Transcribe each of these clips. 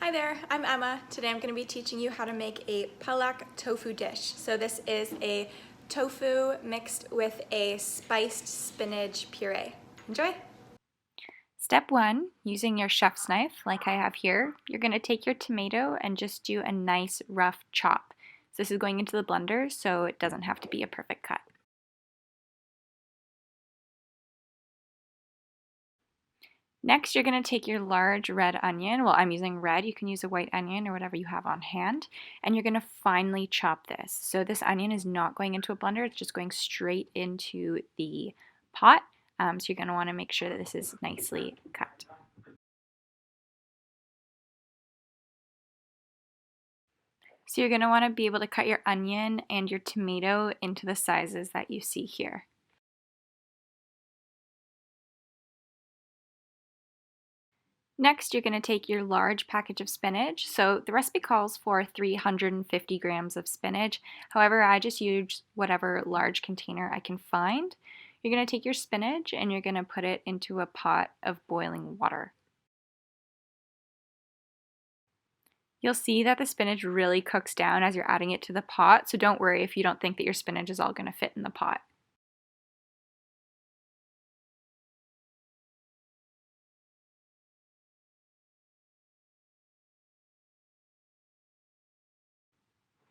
Hi there, I'm Emma. Today I'm going to be teaching you how to make a Palak Tofu dish. So this is a tofu mixed with a spiced spinach puree. Enjoy! Step 1, using your chef's knife like I have here, you're going to take your tomato and just do a nice rough chop. So this is going into the blender, so it doesn't have to be a perfect cut. Next, you're going to take your large red onion. Well, I'm using red. You can use a white onion or whatever you have on hand. And you're going to finely chop this. So this onion is not going into a blender. It's just going straight into the pot. So you're going to want to make sure that this is nicely cut. So you're going to want to be able to cut your onion and your tomato into the sizes that you see here. Next, you're going to take your large package of spinach. So the recipe calls for 350 grams of spinach. However, I just use whatever large container I can find. You're going to take your spinach and you're going to put it into a pot of boiling water. You'll see that the spinach really cooks down as you're adding it to the pot, so don't worry if you don't think that your spinach is all going to fit in the pot.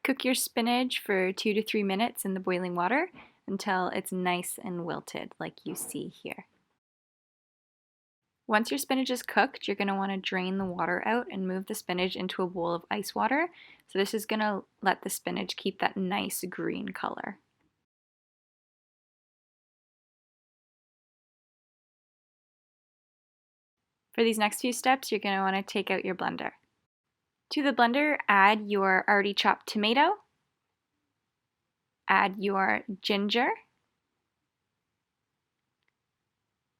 Cook your spinach for 2 to 3 minutes in the boiling water until it's nice and wilted like you see here. Once your spinach is cooked, you're going to want to drain the water out and move the spinach into a bowl of ice water. So this is going to let the spinach keep that nice green color. For these next few steps, you're going to want to take out your blender. To the blender, add your already chopped tomato, add your ginger,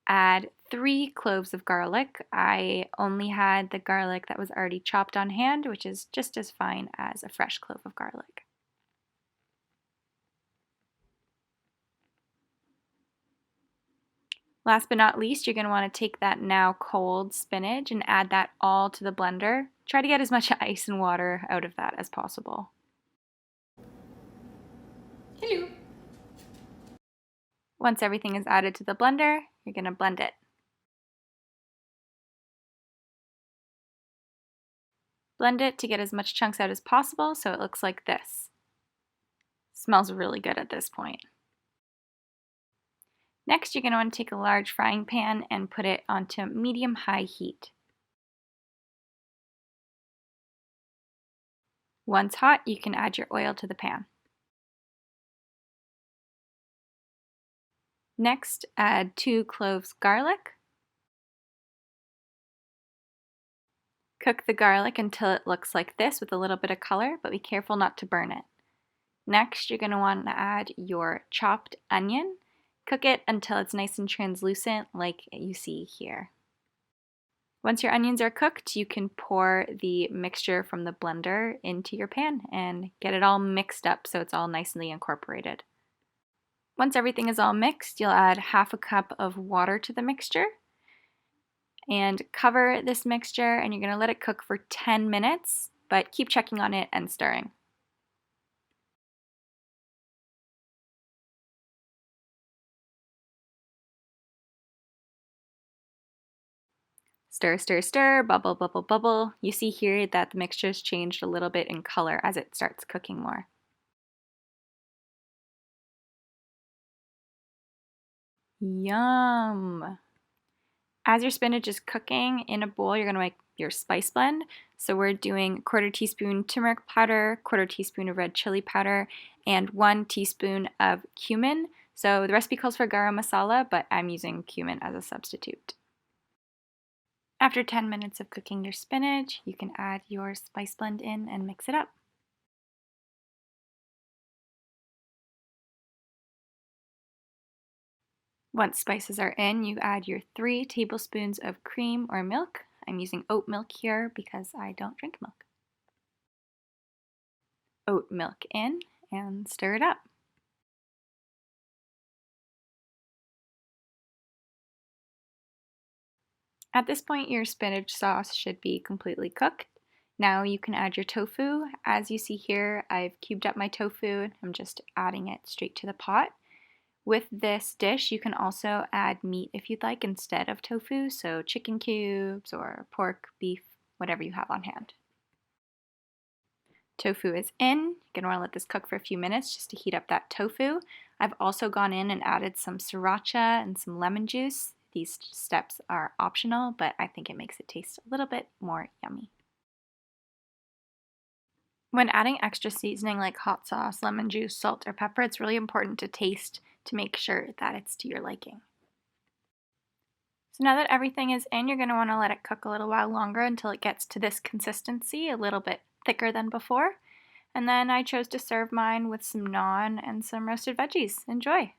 add 3 cloves of garlic. I only had the garlic that was already chopped on hand, which is just as fine as a fresh clove of garlic. Last but not least, you're going to want to take that now cold spinach and add that all to the blender. Try to get as much ice and water out of that as possible. Hello! Once everything is added to the blender, you're going to blend it. Blend it to get as much chunks out as possible so it looks like this. Smells really good at this point. Next, you're going to want to take a large frying pan and put it onto medium-high heat. Once hot, you can add your oil to the pan. Next, add 2 cloves garlic. Cook the garlic until it looks like this with a little bit of color, but be careful not to burn it. Next, you're going to want to add your chopped onion. Cook it until it's nice and translucent like you see here. Once your onions are cooked, you can pour the mixture from the blender into your pan and get it all mixed up so it's all nicely incorporated. Once everything is all mixed, you'll add half a cup of water to the mixture and cover this mixture, and you're going to let it cook for 10 minutes, but keep checking on it and stirring. Stir, stir, stir, bubble, bubble, bubble. You see here that the mixture's changed a little bit in color as it starts cooking more. Yum! As your spinach is cooking in a bowl, you're going to make your spice blend. So we're doing 1/4 teaspoon turmeric powder, 1/4 teaspoon of red chili powder, and 1 teaspoon of cumin. So the recipe calls for garam masala, but I'm using cumin as a substitute. After 10 minutes of cooking your spinach, you can add your spice blend in and mix it up. Once spices are in, you add your 3 tablespoons of cream or milk. I'm using oat milk here because I don't drink milk. Oat milk in and stir it up. At this point, your spinach sauce should be completely cooked. Now you can add your tofu. As you see here, I've cubed up my tofu. I'm just adding it straight to the pot. With this dish, you can also add meat if you'd like instead of tofu, so chicken cubes or pork, beef, whatever you have on hand. Tofu is in. You're going to want to let this cook for a few minutes just to heat up that tofu. I've also gone in and added some sriracha and some lemon juice. These steps are optional, but I think it makes it taste a little bit more yummy. When adding extra seasoning like hot sauce, lemon juice, salt, or pepper, it's really important to taste to make sure that it's to your liking. So now that everything is in, you're going to want to let it cook a little while longer until it gets to this consistency, a little bit thicker than before. And then I chose to serve mine with some naan and some roasted veggies. Enjoy!